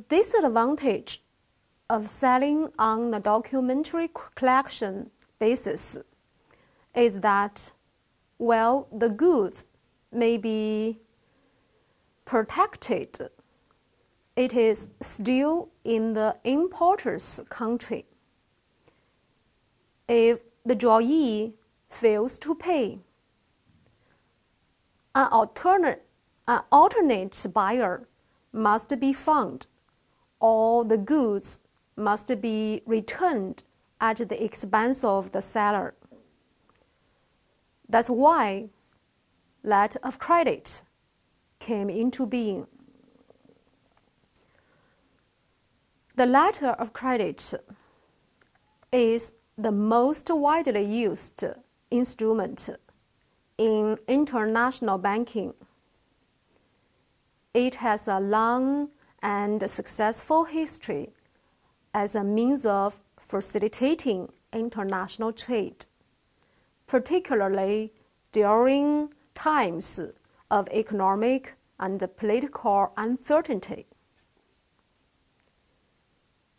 disadvantage of selling on a documentary collection basis is that while the goods may be protected, it is still in the importer's country. If the drawee fails to pay, an alternate buyer must be found, or the goods must be returned at the expense of the seller. That's why letter of credit came into being. The letter of credit is the most widely used instrument in international banking. It has a long and successful history as a means of facilitating international trade, particularly during times of economic and political uncertainty.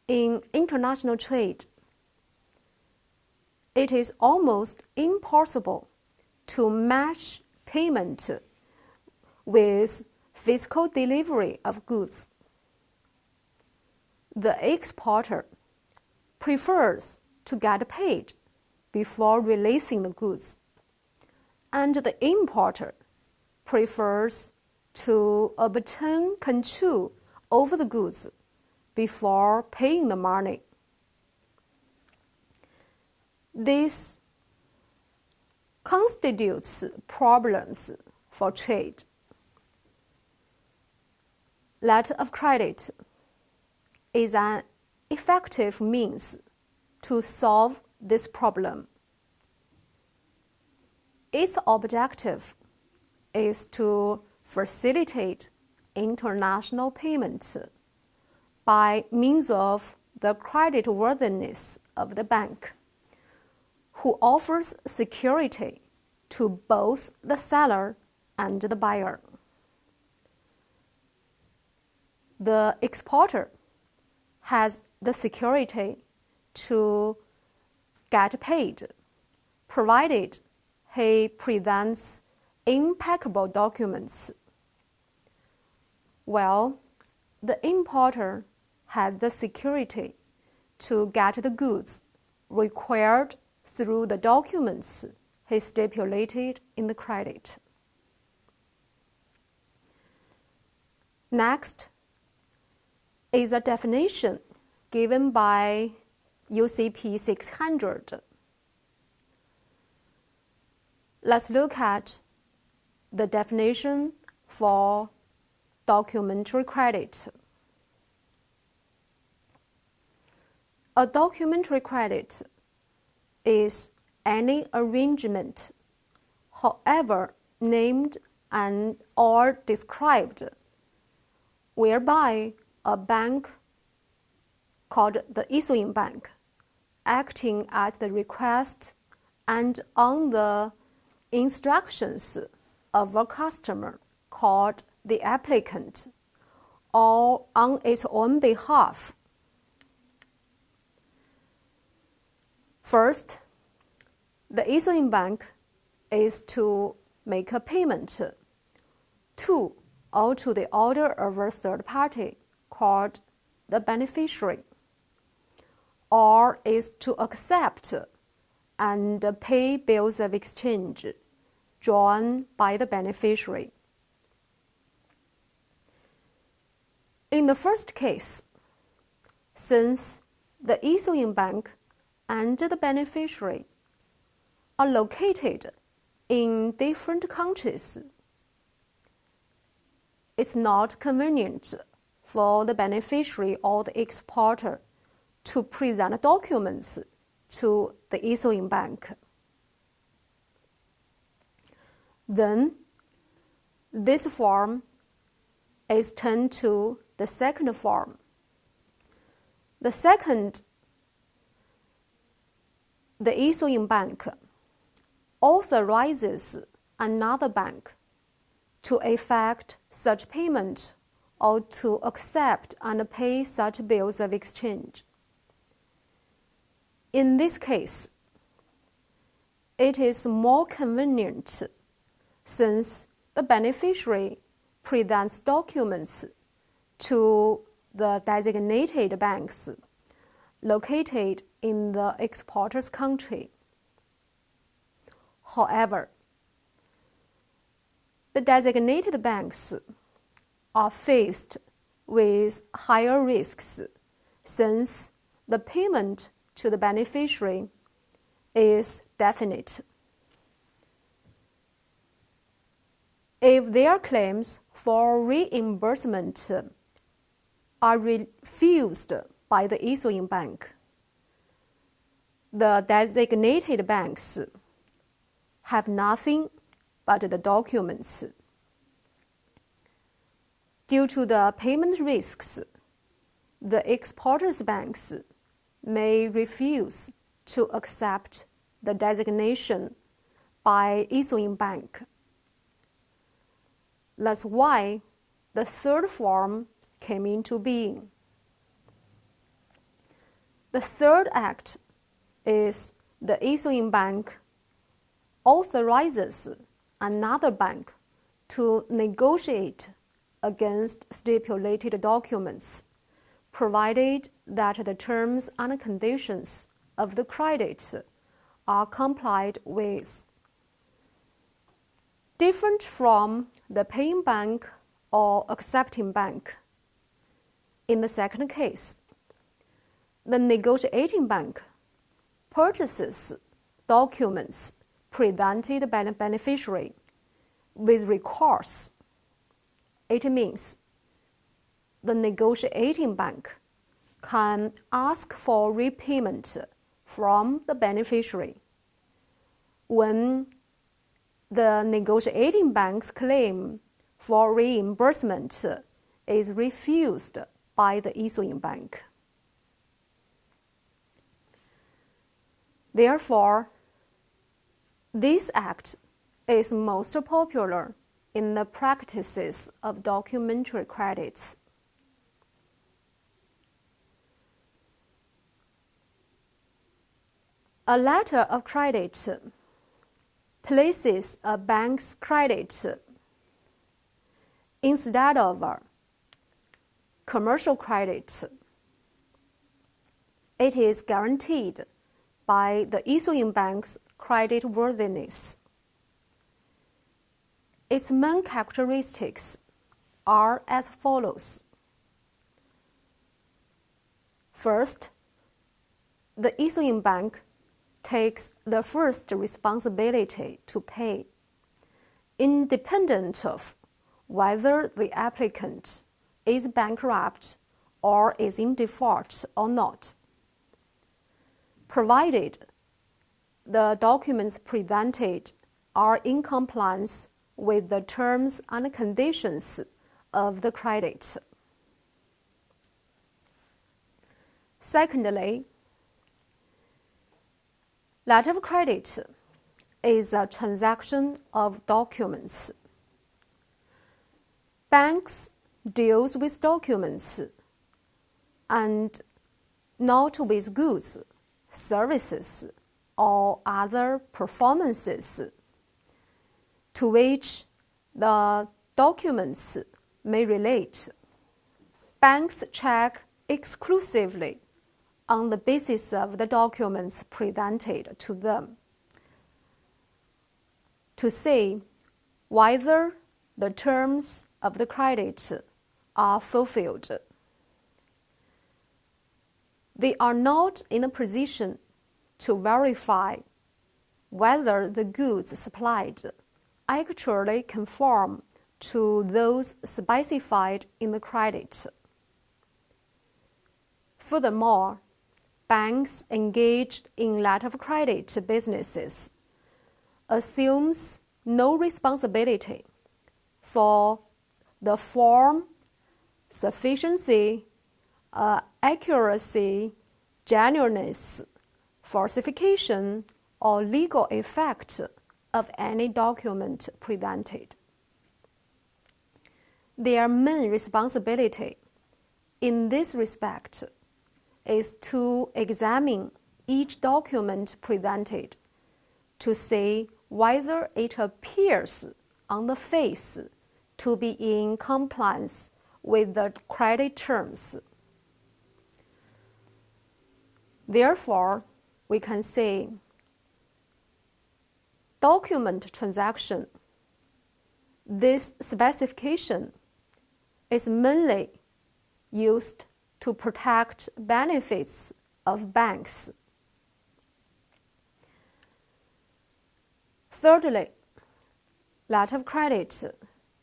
In international trade, it is almost impossible to match payment with physical delivery of goods. The exporter prefers to get paid before releasing the goods, and the importer prefers to obtain control over the goods before paying the money. This constitutes problems for trade. Letter of credit is an effective means to solve this problem. Its objective is to facilitate international payments by means of the creditworthiness of the bank, who offers security to both the seller and the buyer. The exporter has the security to get paid, provided he presents impeccable documents, while the importer has the security to get the goods required through the documents he stipulated in the credit. Next is a definition given by UCP 600. Let's look at the definition for documentary credit. A documentary credit is any arrangement, however named and or described, whereby a bank called the issuing bank, acting at the request and on the instructions of a customer called the applicant, or on its own behalf. First, the issuing bank is to make a payment to or to the order of a third party called the beneficiary, or is to accept and pay bills of exchange drawn by the beneficiary. In the first case, since the issuing bank and the beneficiary are located in different countries, it's not convenient for the beneficiary or the exporter to present documents to the issuing bank. Then, this form is turned to the second form. The second, the issuing bank authorizes another bank to effect such payment or to accept and pay such bills of exchange. In this case, it is more convenient since the beneficiary presents documents to the designated banks located in the exporter's country. However, the designated banks are faced with higher risks since the payment to the beneficiary is definite. If their claims for reimbursement are refused by the issuing bank, the designated banks have nothing but the documents. Due to the payment risks, the exporter's banks may refuse to accept the designation by issuing bank. That's why the third form came into being. The third act is the issuing bank authorizes another bank to negotiate against stipulated documents, provided that the terms and conditions of the credit are complied with. Different from the paying bank or accepting bank, in the second case, the negotiating bank purchases documents presented by the beneficiary with recourse. It means the negotiating bank can ask for repayment from the beneficiary when the negotiating bank's claim for reimbursement is refused by the issuing bank. Therefore, this act is most popular in the practices of documentary credits. A letter of credit places a bank's credit instead of a commercial credit. It is guaranteed by the issuing bank's creditworthiness. Its main characteristics are as follows. First, the issuing bank takes the first responsibility to pay, independent of whether the applicant is bankrupt or is in default or not, provided the documents presented are in compliance with the terms and conditions of the credit. Secondly, letter of credit is a transaction of documents. Banks deal with documents and not with goods, services, or other performances to which the documents may relate. Banks check exclusively on the basis of the documents presented to them to see whether the terms of the credit are fulfilled. They are not in a position to verify whether the goods supplied actually conform to those specified in the credit. Furthermore, banks engaged in letter of credit businesses assumes no responsibility for the form, sufficiency, accuracy, genuineness, falsification, or legal effect of any document presented. Their main responsibility in this respect is to examine each document presented to see whether it appears on the face to be in compliance with the credit terms. Therefore, we can say document transaction. This specification is mainly used to protect benefits of banks. Thirdly, letter of credit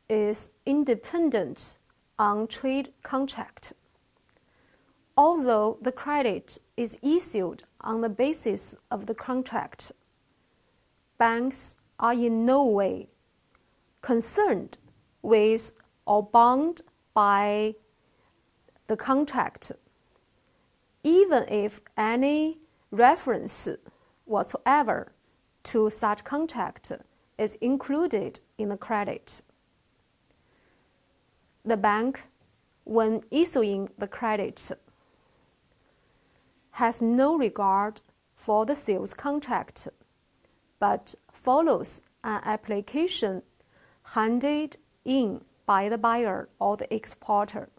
is independent on trade contract. Although the credit is issued on the basis of the contract, banks are in no way concerned with or bound by the contract, even if any reference whatsoever to such contract is included in the credit. The bank, when issuing the credit, has no regard for the sales contract, but follows an application handed in by the buyer or the exporter.